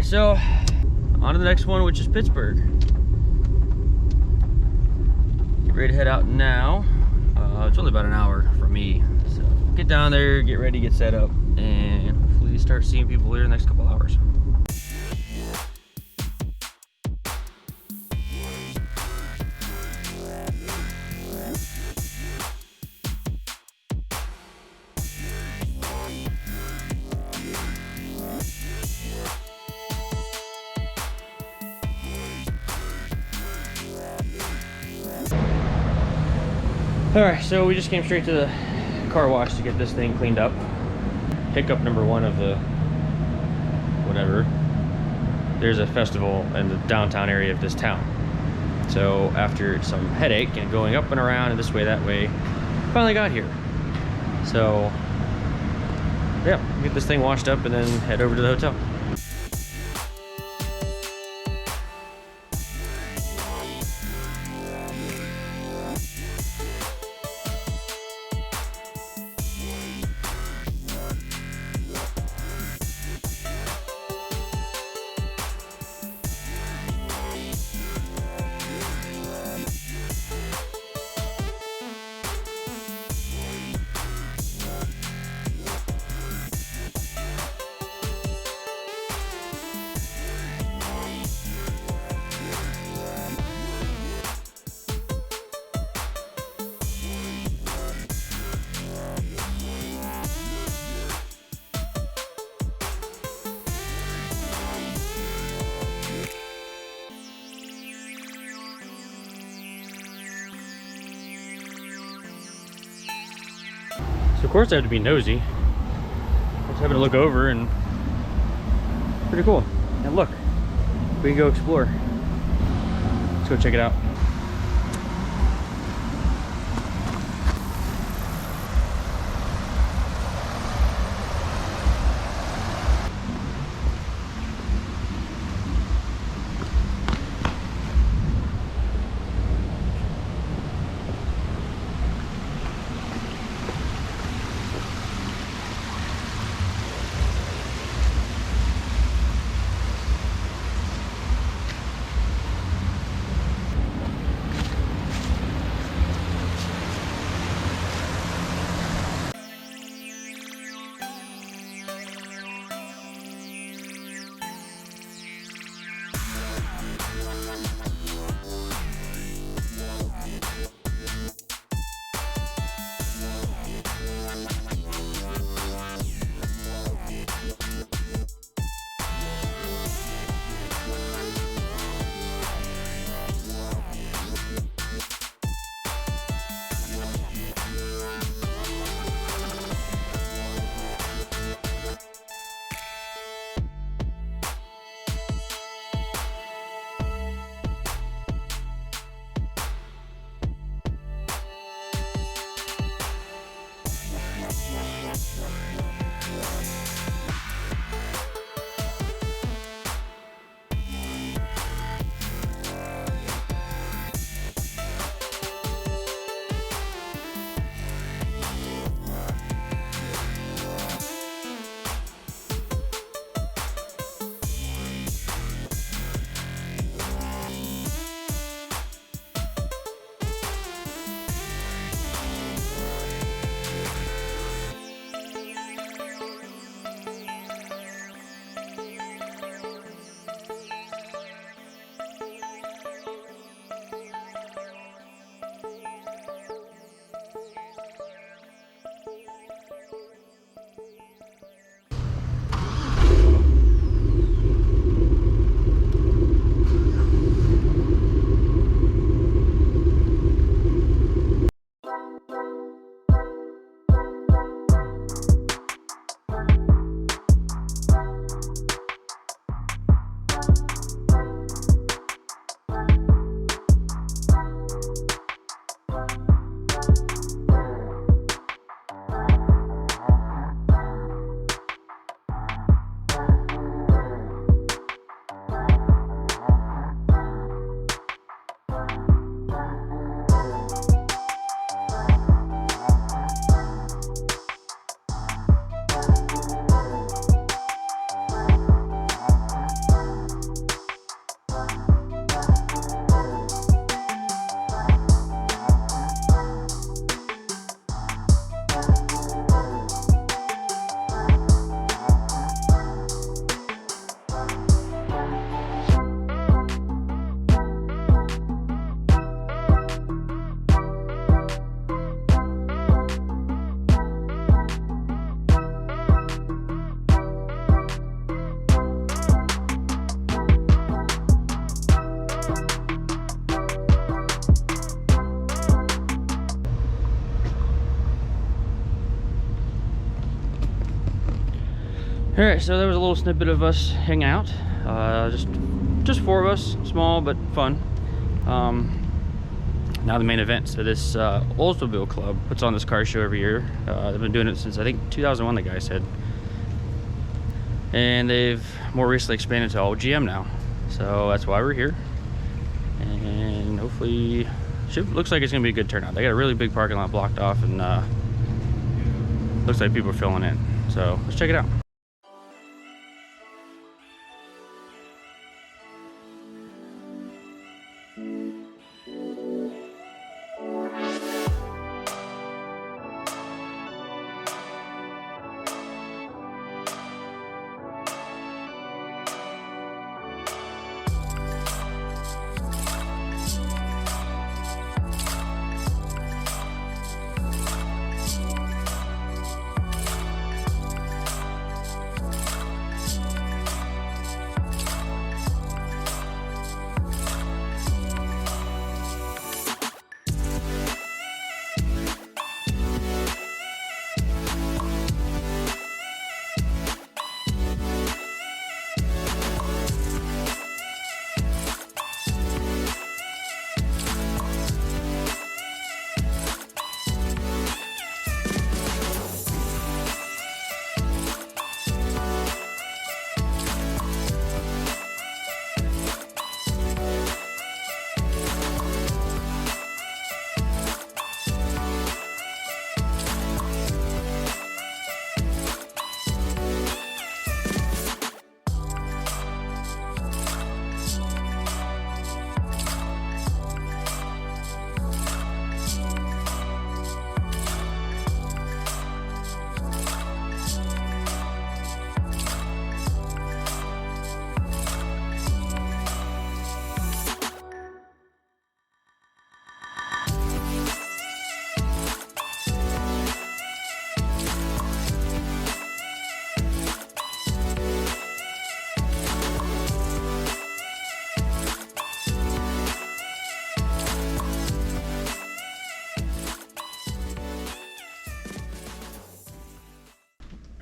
right, so on to the next one, which is Pittsburgh. Get ready to head out now. It's only about an hour from me, so get down there, get ready, get set up, and hopefully start seeing people here in the next couple hours. Alright, so we just came straight to the car wash to get this thing cleaned up. Hiccup number one of the whatever. There's a festival in the downtown area of this town. So after some headache and going up and around and this way, that way, finally got here. So yeah, get this thing washed up and then head over to the hotel. So of course I have to be nosy. Just having to look over and pretty cool. And look, we can go explore. Let's go check it out. All right, so there was a little snippet of us hanging out. Just 4 of us, small but fun. Now the main event. So this Oldsmobile Club puts on this car show every year. They've been doing it since I think 2001, the guy said. And they've more recently expanded to all GM now. So that's why we're here. And hopefully, looks like it's gonna be a good turnout. They got a really big parking lot blocked off, and looks like people are filling in. So let's check it out.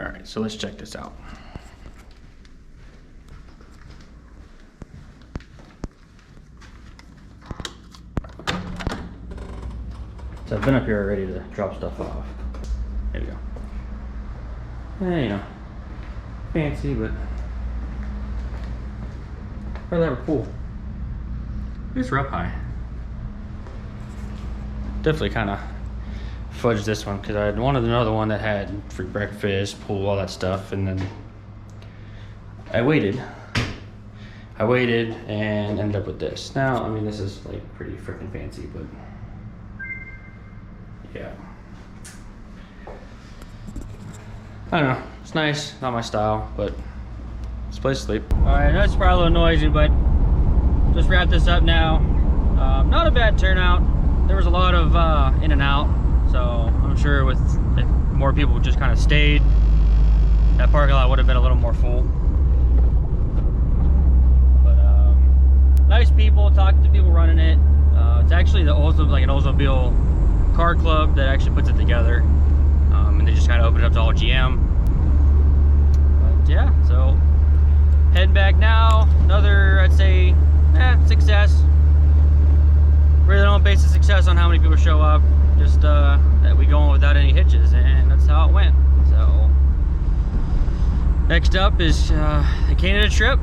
All right, so let's check this out. So I've been up here already to drop stuff off. There we go. Yeah, you know, fancy, but probably have a pool. It's up high. Definitely kind of fudged this one because I wanted another one that had free breakfast, pool, all that stuff, and then I waited and ended up with this. Now, I mean, this is like pretty freaking fancy, but yeah, I don't know, it's nice, not my style, but it's a place to sleep. All right, I know it's probably a little noisy, but just wrap this up now. Not a bad turnout. There was a lot of in and out. So I'm sure if more people just kind of stayed, that parking lot would have been a little more full. But nice people, talked to people running it. It's actually an Oldsmobile car club that actually puts it together. And they just kind of opened it up to all GM. But yeah, so heading back now. Another, I'd say, success. Really don't base the success on how many people show up. Just that we go on without any hitches, and that's how it went. So next up is the Canada trip.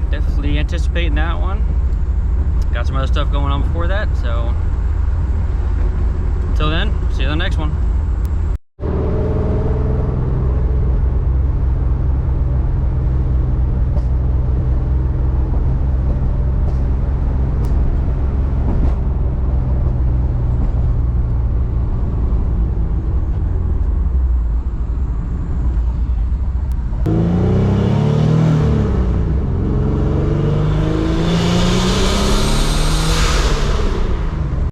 Definitely anticipating that one. Got some other stuff going on before that, so until then, see you on the next one.